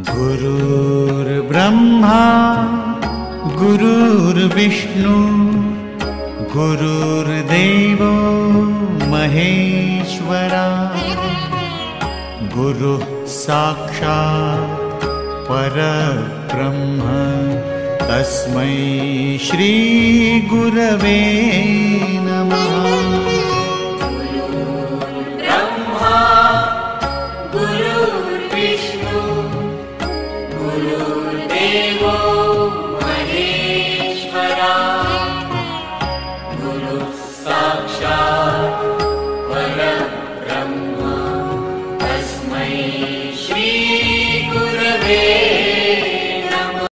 गुरुर्ब्रह्मा गुरुर्विष्णु गुरुर्देवो महेश्वरा गुरुः साक्षात् परब्रह्म तस्मै श्री गुरवे नमः। गुरुर्ब्रह्मा गुरुर्विष्णु गुरुर्देवो महेश्वरा गुरुः साक्षात् परब्रह्म तस्मै श्री गुरवे नमः।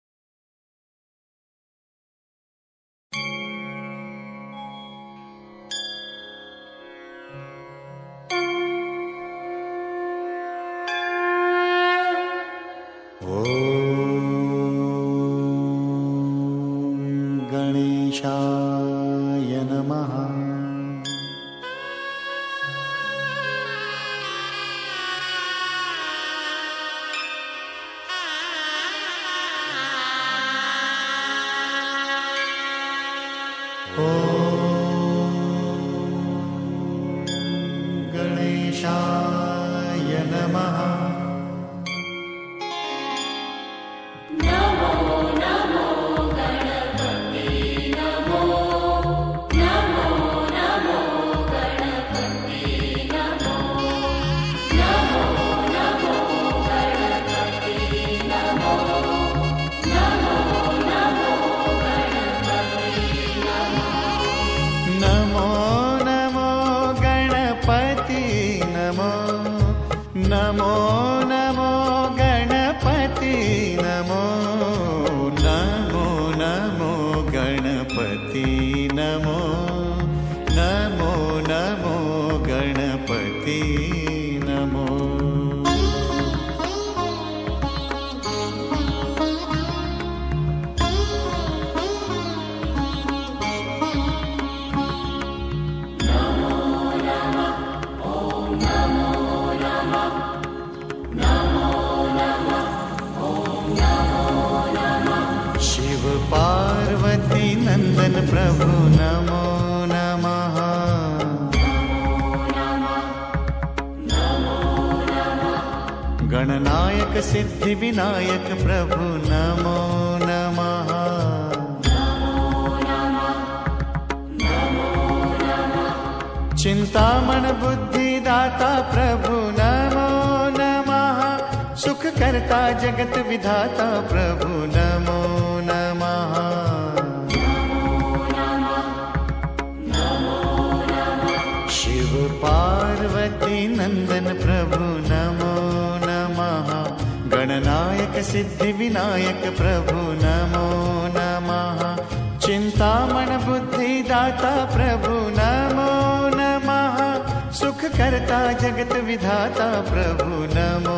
गणेशाय नमः। गणेशाय नमः। नमो नमो गणपति नमो नमो नमो गणपति नमो नमो नमो गणपति नमो। पार्वती नंदन प्रभु नमो नमः। गणनायक सिद्धि विनायक प्रभु नमो नमः। चिंतामण बुद्धिदाता प्रभु नमो नमः। सुख करता जगत विधाता प्रभु नमो नमः। शिव पार्वती नंदन प्रभु नमो नमः। गणनायक सिद्धि विनायक प्रभु नमो नमः। चिंतामण बुद्धिदाता प्रभु नमो नमः। सुख करता जगत विधाता प्रभु नमो